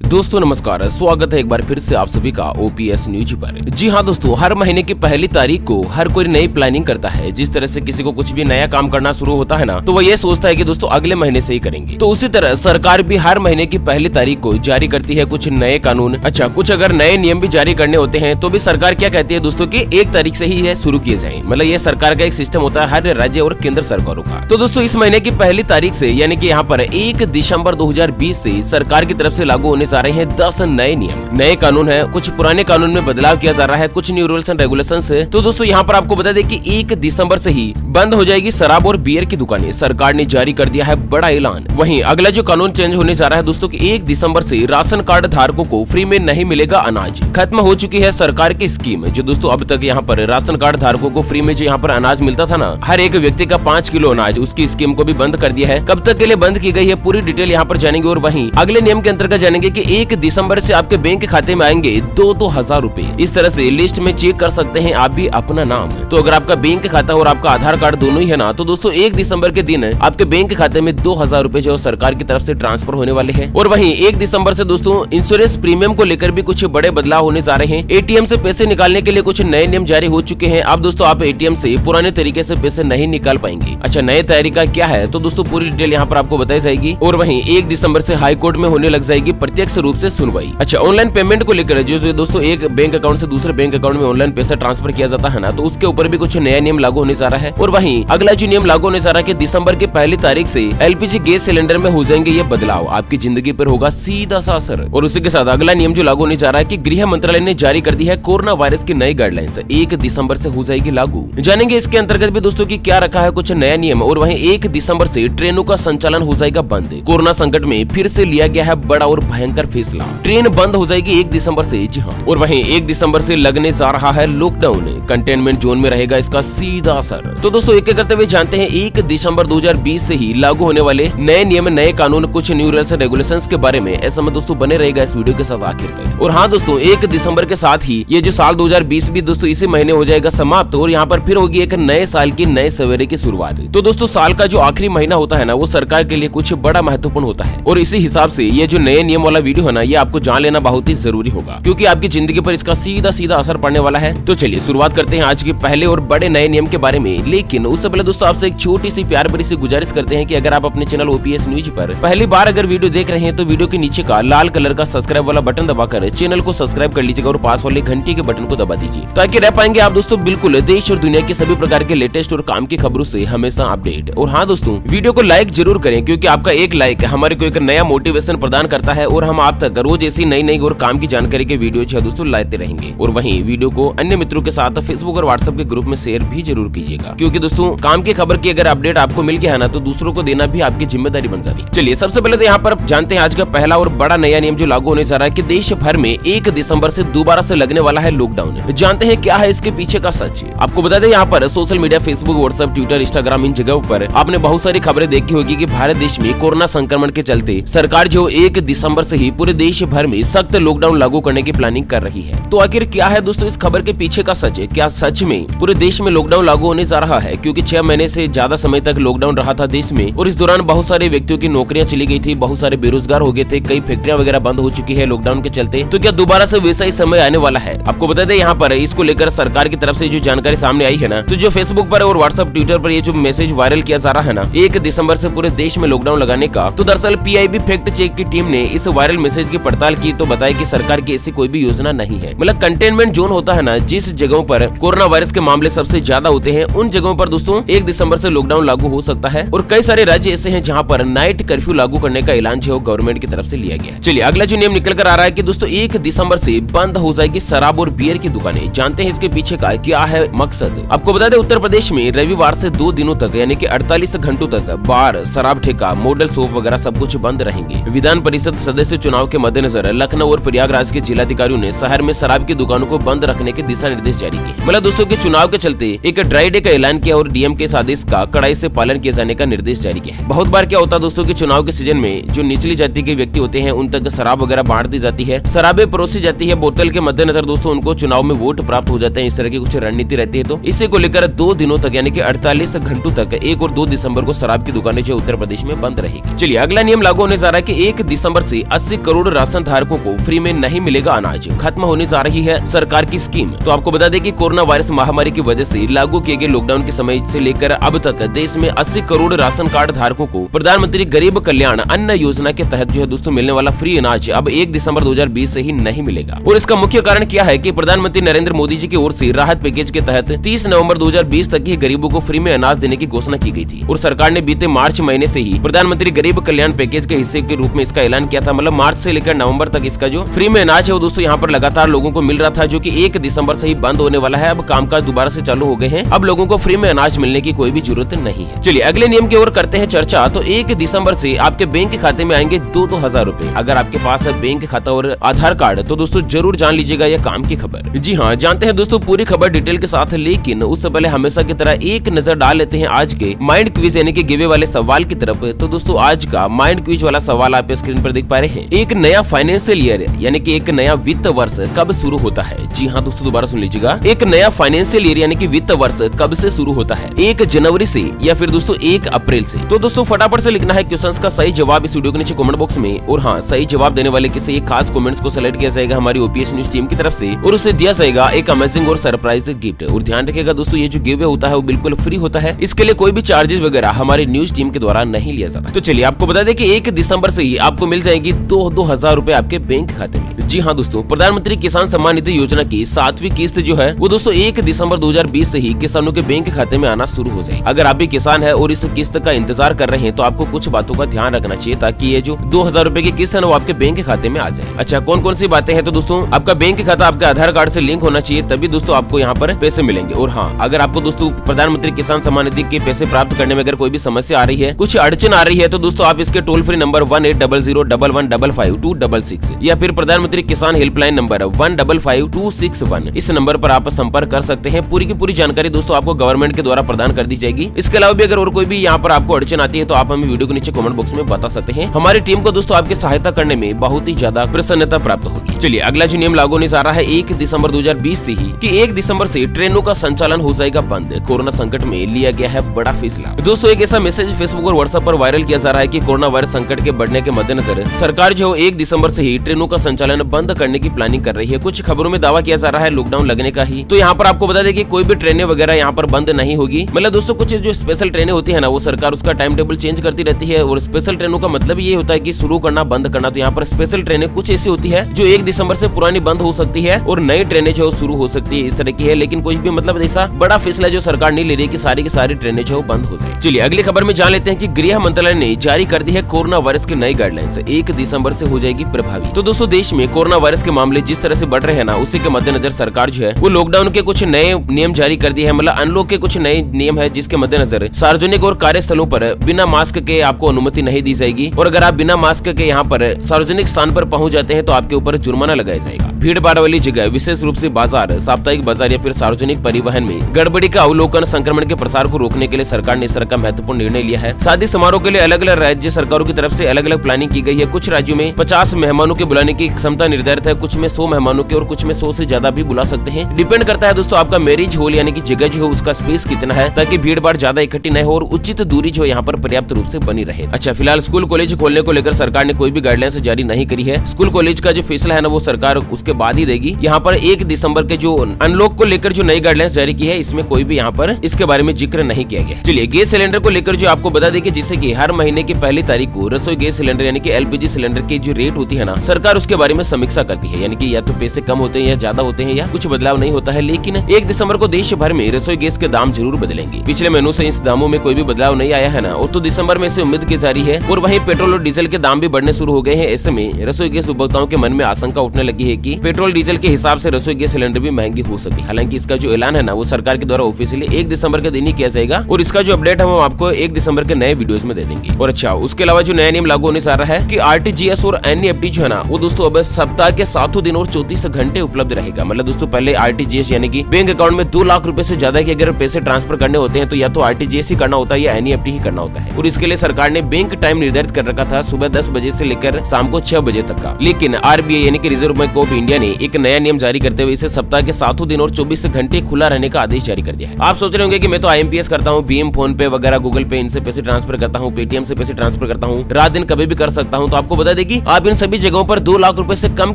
दोस्तों नमस्कार, स्वागत है एक बार फिर से आप सभी का ओपीएस न्यूज पर। जी हाँ दोस्तों, हर महीने की पहली तारीख को हर कोई नई प्लानिंग करता है। जिस तरह से किसी को कुछ भी नया काम करना शुरू होता है ना, तो वो ये सोचता है कि दोस्तों अगले महीने से ही करेंगे। तो उसी तरह सरकार भी हर महीने की पहली तारीख को जारी करती है कुछ नए कानून। अच्छा, कुछ अगर नए नियम भी जारी करने होते हैं तो भी सरकार क्या कहती है दोस्तों की 1 तारीख से ही शुरू किए जाए। मतलब ये सरकार का एक सिस्टम होता है हर राज्य और केंद्र सरकारों का। तो दोस्तों इस महीने की पहली तारीख से यानी कि यहाँ पर 1 दिसंबर 2020 से सरकार की तरफ से लागू होने जा रहे हैं 10 नए नियम, नए कानून है। कुछ पुराने कानून में बदलाव किया जा रहा है, कुछ न्यू रूल्स एंड रेगुलेशंस है। तो दोस्तों यहाँ पर आपको बता दें कि 1 दिसंबर से ही बंद हो जाएगी शराब और बियर की दुकानें। सरकार ने जारी कर दिया है बड़ा ऐलान। वहीं अगला जो कानून चेंज होने जा रहा है दोस्तों कि 1 दिसंबर से राशन कार्ड धारकों को फ्री में नहीं मिलेगा अनाज। खत्म हो चुकी है सरकार की स्कीम जो दोस्तों अब तक यहाँ पर राशन कार्ड धारकों को फ्री में जो यहाँ पर अनाज मिलता था ना, हर एक व्यक्ति का 5 किलो अनाज, उसकी स्कीम को भी बंद कर दिया है। कब तक के लिए बंद की गई है पूरी डिटेल यहाँ पर जानेंगे। और वहीं अगले नियम के अंतर्गत जानेंगे कि 1 दिसंबर से आपके बैंक खाते में आएंगे 2-2 हजार रूपए। इस तरह से लिस्ट में चेक कर सकते हैं आप भी अपना नाम। तो अगर आपका बैंक खाता और आपका आधार कार्ड दोनों ही है ना, तो दोस्तों 1 दिसंबर के दिन आपके बैंक खाते में 2,000 रूपए जो सरकार की तरफ से ट्रांसफर होने वाले हैं। और वहीं 1 दिसंबर से दोस्तों इंश्योरेंस प्रीमियम को लेकर भी कुछ बड़े बदलाव होने जा रहे हैं। एटीएम से पैसे निकालने के लिए कुछ नए नियम जारी हो चुके हैं। अब दोस्तों आप एटीएम से पुराने तरीके से पैसे नहीं निकाल पाएंगे। अच्छा, नए तरीका क्या है तो दोस्तों पूरी डिटेल यहाँ पर आपको बताई जाएगी। और वहीं 1 दिसंबर से हाई कोर्ट में होने लग जाएगी प्रत्यक्ष रूप से सुनवाई। अच्छा, ऑनलाइन पेमेंट को लेकर जो दोस्तों एक बैंक अकाउंट से दूसरे बैंक अकाउंट में ऑनलाइन पैसा ट्रांसफर किया जाता है ना, तो उसके ऊपर भी कुछ नया नियम लागू होने जा रहा है। और वहीं अगला जो नियम लागू होने जा रहा है कि दिसंबर की पहली तारीख से एलपीजी गैस सिलेंडर में हो जाएंगे ये बदलाव। आपकी जिंदगी पर होगा सीधा सा असर। और उसी के साथ अगला नियम जो लागू होने जा रहा है कि गृह मंत्रालय ने जारी कर दी है कोरोना वायरस की नई गाइडलाइंस, 1 दिसंबर से हो जाएगी लागू। जानेंगे इसके अंतर्गत भी दोस्तों की क्या रखा है कुछ नया नियम। और वहीं 1 दिसंबर से ट्रेनों का संचालन हो जाएगा बंद। कोरोना संकट में फिर से लिया गया है बड़ा और भयंकर फैसला। ट्रेन बंद हो जाएगी 1 दिसंबर से। जी हाँ, और वहीं 1 दिसंबर से लगने जा रहा है लॉकडाउन। कंटेनमेंट जोन में रहेगा इसका सीधा असर। तो दोस्तों एक करते हुए जानते हैं 1 दिसंबर 2020 से ही लागू होने वाले नए नियम, नए कानून, कुछ न्यू रूल्स एंड रेगुलेशंस के बारे में। ऐसा में दोस्तों बने रहेगा इस वीडियो के साथ आखिर तक। और हाँ दोस्तों, 1 दिसंबर के साथ ही ये जो साल 2020 भी दोस्तों इसी महीने हो जाएगा समाप्त। और यहाँ पर फिर होगी एक नए साल की नए सवेरे की शुरुआत। तो दोस्तों साल का जो आखिरी महीना होता है ना, वो सरकार के लिए कुछ बड़ा महत्वपूर्ण होता है। और इसी हिसाब से ये जो नए नियम वाला वीडियो है ना, ये आपको जान लेना बहुत ही जरूरी होगा, क्योंकि आपकी जिंदगी पर इसका सीधा सीधा असर पड़ने वाला है। तो चलिए शुरुआत करते हैं आज के पहले और बड़े नए नियम के बारे में। लेकिन उससे पहले दोस्तों आपसे एक छोटी सी प्यार भरी सी गुजारिश करते हैं कि अगर आप अपने चैनल ओपीएस न्यूज पर पहली बार अगर वीडियो देख रहे हैं तो वीडियो के नीचे का लाल कलर का सब्सक्राइब वाला बटन दबाकर चैनल को सब्सक्राइब कर लीजिएगा और पास वाले घंटी के बटन को दबा दीजिए, ताकि रह पाएंगे आप दोस्तों बिल्कुल देश और दुनिया के सभी प्रकार के लेटेस्ट और काम की खबरों से हमेशा अपडेट। और हाँ दोस्तों, वीडियो को लाइक जरूर करें, क्योंकि आपका एक लाइक हमारे को एक नया मोटिवेशन प्रदान करता है और हम आप तक रोज ऐसी नई नई और काम की जानकारी के वीडियो जो दोस्तों लाते रहेंगे। और वहीं वीडियो को अन्य मित्रों के साथ फेसबुक और व्हाट्सएप के ग्रुप में शेयर भी जरूर कीजिएगा, क्योंकि दोस्तों काम की खबर की अगर अपडेट आपको मिल गया है ना, तो दूसरों को देना भी आपकी जिम्मेदारी बन जाती है। चलिए सबसे पहले तो यहाँ पर जानते हैं आज का पहला और बड़ा नया नियम जो लागू होने जा रहा है कि देश भर में 1 दिसंबर से दोबारा से लगने वाला है लॉकडाउन। जानते हैं क्या है इसके पीछे का सच। आपको बता दें यहाँ पर social media Facebook, WhatsApp, Twitter, Instagram, इन जगहों पर आपने बहुत सारी खबरें देखी होगी कि भारत देश में कोरोना संक्रमण के चलते सरकार जो 1 दिसंबर से ही पूरे देश भर में सख्त लॉकडाउन लागू करने की प्लानिंग कर रही है। तो आखिर क्या है दोस्तों इस खबर के पीछे का सच? क्या सच में पूरे देश में लॉकडाउन लागू होने जा रहा है? क्योंकि 6 महीने से ज्यादा समय तक लॉकडाउन रहा था देश में, और इस दौरान बहुत सारे व्यक्तियों की नौकरियां चली गई थी, बहुत सारे बेरोजगार हो गए थे, कई फैक्ट्रियां वगैरह बंद हो चुकी है लॉकडाउन के चलते। तो क्या दोबारा से वैसा ही समय आने वाला है? आपको बता दें यहाँ पर इसको लेकर सरकार की तरफ से जो जानकारी सामने आई है ना, तो जो फेसबुक पर और व्हाट्सएप, ट्विटर पर ये जो मैसेज वायरल किया जा रहा है ना 1 दिसंबर से पूरे देश में लॉकडाउन लगाने का, तो दरअसल पीआईबी फैक्ट चेक की टीम ने इस वायरल मैसेज की पड़ताल की तो बताया कि सरकार की ऐसी कोई भी योजना नहीं है। मतलब कंटेनमेंट जोन होता है ना, जिस जगहों पर कोरोना वायरस के मामले सबसे ज्यादा होते हैं, उन जगहों पर दोस्तों 1 दिसंबर से लॉकडाउन लागू हो सकता है। और कई सारे राज्य ऐसे हैं जहां पर नाइट कर्फ्यू लागू करने का ऐलान जो गवर्नमेंट की तरफ से लिया गया है। चलिए अगला जो नियम निकल कर आ रहा है कि दोस्तों 1 दिसंबर से बंद हो जाएगी शराब और बियर की दुकानें। जानते हैं इसके पीछे का क्या है मकसद। आपको बता दें उत्तर प्रदेश में रविवार से 2 दिनों तक यानी कि 48 घंटों तक बार, शराब ठेका, मॉडल शॉप वगैरह सब कुछ बंद रहेंगे। विधान परिषद सदस्य चुनाव के मद्देनजर लखनऊ और प्रयागराज के जिलाधिकारियों ने शहर में शराब की दुकानों को बंद रखने के दिशा निर्देश जारी किए। मतलब दोस्तों के चुनाव के चलते एक ड्राई डे का ऐलान किया और डीएम के आदेश का कड़ाई से पालन किए जाने का निर्देश जारी किया है। बहुत बार क्या होता है दोस्तों के चुनाव के सीजन में जो निचली जाति के व्यक्ति होते हैं उन तक शराब वगैरह बांट दी जाती है, शराबें परोसी जाती है बोतल के मद्देनजर दोस्तों उनको चुनाव में वोट प्राप्त हो जाते हैं। इस तरह की कुछ रणनीति रहती है। तो इसी को लेकर 2 दिनों तक यानी कि 48 घंटों तक 1 और 2 दिसंबर को शराब की दुकानें जो उत्तर प्रदेश में बंद रहेगी। चलिए अगला नियम लागू होने जा रहा है कि 1 दिसंबर से 80 करोड़ राशन धारकों को फ्री में नहीं मिलेगा अनाज, खत्म होने जा रही है सरकार की स्कीम। तो आपको बता दें कि कोरोना वायरस महामारी की वजह से लागू किए गए लॉकडाउन के समय से लेकर अब तक देश में 80 करोड़ राशन कार्ड धारकों को प्रधानमंत्री गरीब कल्याण अन्न योजना के तहत जो है दोस्तों मिलने वाला फ्री अनाज अब 1 दिसंबर 2020 से ही नहीं मिलेगा। और इसका मुख्य कारण क्या है कि प्रधानमंत्री नरेंद्र मोदी जी की ओर से राहत पैकेज के तहत 30 नवंबर 2020 तक ही गरीबों को फ्री में अनाज देने की घोषणा की गई थी और सरकार ने बीते मार्च महीने से ही प्रधानमंत्री गरीब कल्याण पैकेज के हिस्से के रूप में इसका ऐलान किया था। मतलब मार्च से लेकर नवंबर तक इसका जो फ्री में अनाज है वो दोस्तों यहाँ पर लगातार लोगों को मिल रहा था, जो कि 1 दिसंबर से ही बंद होने वाला है। अब कामकाज दोबारा से चालू हो गए हैं, अब लोगों को फ्री में अनाज मिलने की कोई भी जरूरत नहीं है। चलिए अगले नियम की ओर करते हैं चर्चा। तो 1 दिसंबर से आपके बैंक खाते में आएंगे 2-2 रुपए। अगर आपके पास है बैंक खाता और आधार कार्ड तो दोस्तों जरूर जान लीजिएगा यह काम की खबर। जी हाँ, जानते हैं दोस्तों पूरी खबर डिटेल के साथ, लेकिन उससे पहले हमेशा की तरह एक नजर डाल लेते हैं आज के माइंड क्विज यानी कि गिवे वाले सवाल की तरफ। तो दोस्तों आज का माइंड क्विज वाला सवाल आप स्क्रीन पर देख पा रहे हैं। एक नया फाइनेंशियल ईयर यानी कि एक नया वित्त वर्ष कब शुरू होता है? जी हाँ दोस्तों, दोबारा सुन लीजिएगा। एक नया फाइनेंशियल ईयर यानी कि वित्त वर्ष कब से शुरू होता है? 1 जनवरी से या फिर दोस्तों 1 अप्रैल से? तो दोस्तों फटाफट से लिखना है क्वेश्चंस का सही जवाब इस वीडियो के नीचे कमेंट बॉक्स में। और हाँ, सही जवाब देने वाले किसी एक खास कमेंट्स को सेलेक्ट किया जाएगा हमारी ओपीएस न्यूज टीम की तरफ से और उसे दिया जाएगा एक अमेजिंग और सरप्राइज गिफ्ट। और ध्यान रखिएगा दोस्तों, ये जो गिव होता है वो बिल्कुल फ्री होता है, इसके लिए कोई भी चार्जेस वगैरह हमारी न्यूज टीम के द्वारा नहीं लिया जाता। तो चलिए आपको बता दें कि 1 दिसंबर से ही आपको मिल जाएगी 2,000 रुपए आपके बैंक खाते में। जी हाँ दोस्तों, प्रधानमंत्री किसान सम्मान निधि योजना की 7वीं किस्त जो है वो दोस्तों 1 दिसंबर 2020 से ही किसानों के बैंक खाते में आना शुरू हो जाए। अगर आप भी किसान है और इस किस्त का इंतजार कर रहे हैं तो आपको कुछ बातों का ध्यान रखना चाहिए ताकि ये जो 2,000 रुपए की किस्त है वो आपके बैंक खाते में आ जाए। अच्छा, कौन कौन सी बातें हैं? तो दोस्तों आपका बैंक खाता आपके आधार कार्ड से लिंक होना चाहिए, तभी दोस्तों आपको यहाँ पर पैसे मिलेंगे। और हाँ, अगर आपको दोस्तों प्रधानमंत्री किसान सम्मान निधि के पैसे प्राप्त करने में अगर कोई भी समस्या आ रही है, कुछ अड़चन आ रही है, तो दोस्तों आप इसके टोल फ्री नंबर 180011555266 या फिर प्रधानमंत्री किसान हेल्पलाइन नंबर 155261 इस नंबर पर आप संपर्क कर सकते हैं। पूरी की पूरी जानकारी दोस्तों आपको गवर्नमेंट के द्वारा प्रदान कर दी जाएगी। इसके अलावा भी अगर और कोई भी यहाँ पर आपको अड़चन आती है तो आप हमें वीडियो के नीचे कमेंट बॉक्स में बता सकते हैं। हमारी टीम को दोस्तों आपकी सहायता करने में बहुत ही ज्यादा प्रसन्नता प्राप्त होगी। चलिए अगला जो नियम लागू होने जा रहा है 1 दिसंबर 2020 से ही कि 1 दिसंबर से ट्रेनों का संचालन हो जाएगा बंद। कोरोना संकट में लिया गया है बड़ा फैसला। दोस्तों एक ऐसा मैसेज फेसबुक और व्हाट्सएप पर वायरल किया जा रहा है कि कोरोना वायरस संकट के बढ़ने के मद्देनजर सरकार जो 1 दिसंबर से ही ट्रेनों का संचालन बंद करने की प्लानिंग कर रही है। कुछ खबरों में दावा किया जा रहा है लॉकडाउन लगने का ही। तो यहाँ पर आपको बता दें कि कोई भी ट्रेनें वगैरह यहाँ पर बंद नहीं होगी। मतलब दोस्तों कुछ जो स्पेशल ट्रेनें होती है ना, वो सरकार उसका टाइम टेबल चेंज करती रहती है और स्पेशल ट्रेनों का मतलब ये होता है कि शुरू करना बंद करना। तो यहाँ पर स्पेशल ट्रेनें कुछ ऐसी होती है जो 1 दिसंबर से पुरानी बंद हो सकती है और नई ट्रेनें जो शुरू हो सकती है, इस तरह की है। लेकिन कोई भी मतलब ऐसा बड़ा फैसला जो सरकार नहीं ले रही है कि सारी की सारी ट्रेनें जो बंद हो जाए। चलिए अगली खबर में जान लेते हैं कि गृह मंत्रालय ने जारी कर दी है कोरोना वायरस की नई गाइडलाइंस, 1 दिसंबर से हो जाएगी प्रभावी। तो दोस्तों देश में कोरोना वायरस के मामले जिस तरह से बढ़ रहे हैं ना, उसी के मद्देनजर सरकार जो है वो लॉकडाउन के कुछ नए नियम जारी कर दिए हैं। मतलब अनलॉक के कुछ नए नियम है जिसके मद्देनजर सार्वजनिक और कार्यस्थलों पर बिना मास्क के आपको अनुमति नहीं दी जाएगी और अगर आप बिना मास्क के यहाँ पर सार्वजनिक स्थान पर पहुंच जाते हैं तो आपके ऊपर जुर्माना लगाया जाएगा। भीड़ भाड़ वाली जगह विशेष रूप से बाजार, साप्ताहिक बाजार या फिर सार्वजनिक परिवहन में गड़बड़ी का अवलोकन संक्रमण के प्रसार को रोकने के लिए सरकार ने इस तरह का महत्वपूर्ण निर्णय लिया है। शादी समारोह के लिए अलग अलग राज्य सरकारों की तरफ से अलग अलग प्लानिंग की गई है। कुछ राज्यों में 50 मेहमानों के बुलाने की क्षमता निर्धारित है, कुछ में 100 मेहमानों के और कुछ में 100 से ज्यादा भी बुला सकते हैं। डिपेंड करता है दोस्तों आपका मैरिज हॉल यानी कि जगह जो है उसका स्पेस कितना है, ताकि भीड़ भाड़ ज्यादा इकट्ठी न हो और उचित दूरी जो यहाँ पर पर्याप्त रूप से बनी रहे। अच्छा, फिलहाल स्कूल कॉलेज खोलने को लेकर सरकार ने कोई भी गाइडलाइंस जारी नहीं करी है। स्कूल कॉलेज का जो फैसला है ना वो सरकार उसके बाद ही देगी। यहाँ पर 1 दिसंबर के जो अनलॉक को लेकर जो नई गाइडलाइंस जारी की है, इसमें कोई भी यहाँ पर इसके बारे में जिक्र नहीं किया गया। चलिए गैस सिलेंडर को लेकर जो आपको बता दें कि जिससे कि हर महीने की पहली तारीख को रसोई गैस सिलेंडर यानी कि एलपीजी सिलेंडर की जो रेट होती है ना, सरकार उसके बारे में समीक्षा करती है। यानी कि या तो पैसे कम होते हैं या ज्यादा होते हैं या कुछ बदलाव नहीं होता है। लेकिन 1 दिसंबर को देश भर में रसोई गैस के दाम जरूर बदलेंगे। पिछले महीनों से इस दामों में कोई भी बदलाव नहीं आया है ना, और तो दिसंबर में से उम्मीद की जा रही है। और वहीं पेट्रोल और डीजल के दाम भी बढ़ने शुरू हो गए हैं। ऐसे में रसोई गैस उपभोक्ताओं के मन में आशंका उठने लगी है कि पेट्रोल डीजल के हिसाब से रसोई गैस सिलेंडर भी महंगी हो सकती है। हालांकि इसका जो ऐलान है ना वो सरकार के द्वारा ऑफिशियली 1 दिसंबर के दिन ही किया जाएगा और इसका जो अपडेट है वो आपको 1 दिसंबर के नए वीडियोस में दे देंगे। और अच्छा, उसके अलावा जो नया नियम लागू होने जा रहा है कि आरटीजीएस और एनईएफटी जो है ना वो दोस्तों अब सप्ताह के 7 दिन और 34 घंटे उपलब्ध रहेगा। मतलब दोस्तों पहले आरटीजीएस यानी कि बैंक अकाउंट में 2 लाख रुपए से ज्यादा के अगर पैसे ट्रांसफर करने होते हैं तो या तो आरटीजीएस ही करना होता है या एनईएफटी ही करना होता है। और इसके लिए सरकार ने बैंक टाइम निर्धारित कर रखा था सुबह 10 बजे से लेकर शाम को 6 बजे तक का। लेकिन आरबीआई यानी कि reserve bank of India India ने एक नया नियम जारी करते हुए इसे सप्ताह के 7 दिन और 24 घंटे खुला रहने का आदेश जारी कर दिया है। आप सोच रहे होंगे कि मैं तो IMPS करता हूँ, भीम, फोन पे वगैरह, गूगल पे, इनसे पैसे ट्रांसफर करता हूँ, पेटीएम से पैसे ट्रांसफर करता हूँ, रात दिन कभी भी कर सकता हूँ। तो आपको बता दें कि आप इन सभी जगहों पर 2 लाख रुपए से कम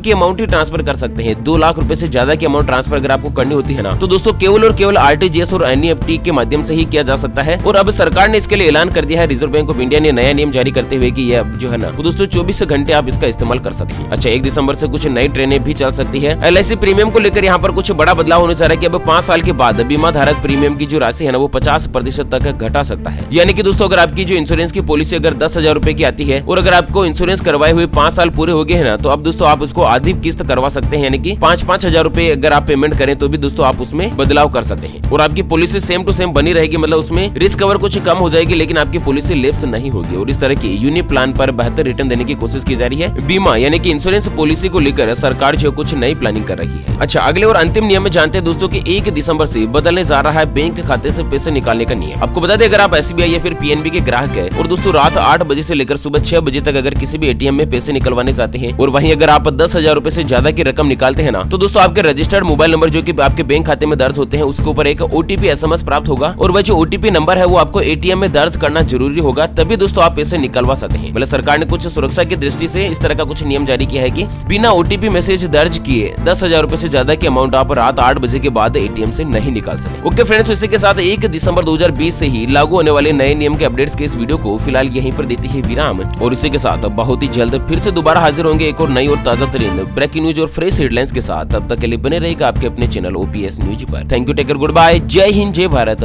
की अमाउंट ही ट्रांसफर कर सकते हैं। 2 लाख रुपए से ज्यादा की अमाउंट ट्रांसफर अगर आपको करनी होती है ना, तो दोस्तों केवल और केवल RTGS और NEFT के माध्यम से ही किया जा सकता है। और अब सरकार ने इसके लिए ऐलान कर दिया है, रिजर्व बैंक ऑफ इंडिया ने नया नियम जारी करते हुए कि ये जो है ना वो दोस्तों 24 घंटे आप इसका इस्तेमाल कर सकते हैं। अच्छा, 1 दिसंबर से कुछ नई ट्रेनें भी चल सकती है। LIC प्रीमियम को लेकर यहाँ पर कुछ बड़ा बदलाव होने जा रहा है कि अब 5 साल के बाद बीमा धारक प्रीमियम की जो राशि है ना वो 50% तक घटा सकता है। यानी कि दोस्तों अगर आपकी जो इंश्योरेंस की पॉलिसी अगर 10,000 रुपए की आती है और अगर आपको इंश्योरेंस करवाए हुए 5 साल पूरे हो गए हैं ना, तो अब दोस्तों आप उसको आधी किस्त करवा सकते हैं। यानी कि 5-5 हजार रुपए अगर आप पेमेंट करें तो भी दोस्तों आप उसमें बदलाव कर सकते हैं और आपकी पॉलिसी सेम टू सेम बनी रहेगी। मतलब उसमें रिस्क कवर कुछ कम हो जाएगी लेकिन आपकी पॉलिसी लैप्स नहीं होगी। और इस तरह की यूनिक प्लान पर बेहतर रिटर्न देने की कोशिश की जा रही है। बीमा यानी कि इंश्योरेंस पॉलिसी को लेकर सरकार जो कुछ नई प्लानिंग कर रही है। अच्छा, अगले और अंतिम नियम में जानते हैं दोस्तों कि 1 दिसंबर से बदलने जा रहा है बैंक खाते से पैसे निकालने का नियम। आपको बता दें, अगर आप SBI या फिर PNB के ग्राहक है और दोस्तों रात 8 बजे से लेकर सुबह 6 बजे तक अगर किसी भी ATM में पैसे निकलवाने जाते हैं और वहीं अगर आप 10,000 रुपए से ज्यादा की रकम निकालते हैं ना, तो दोस्तों आपके रजिस्टर्ड मोबाइल नंबर जो कि आपके बैंक खाते में दर्ज होते हैं उसके ऊपर एक OTP SMS प्राप्त होगा और वह जो OTP नंबर है वो आपको ATM में दर्ज करना जरूरी होगा, तभी दोस्तों आप पैसे निकलवा सकते हैं। मतलब सरकार ने कुछ सुरक्षा की दृष्टि से इस तरह का कुछ नियम जारी किया है कि बिना OTP मैसेज दर्ज किए 10,000 रुपए से ज्यादा की अमाउंट आप रात 8 बजे के बाद ATM से नहीं निकाल सकते। ओके फ्रेंड्स, इसी के साथ 1 दिसंबर 2020 से ही लागू होने वाले नए नियम के अपडेट्स के इस वीडियो को फिलहाल यहीं पर देती है विराम और इसी के साथ बहुत ही जल्द फिर से दोबारा हाजिर होंगे एक और नई और ताजा तरीन ब्रेकिंग न्यूज और फ्रेश हेडलाइंस के साथ। तब तक के लिए बने रहेगा आपके अपने चैनल OPS न्यूज पर। Thank you, take care, good bye, जय हिंद, जय भारत।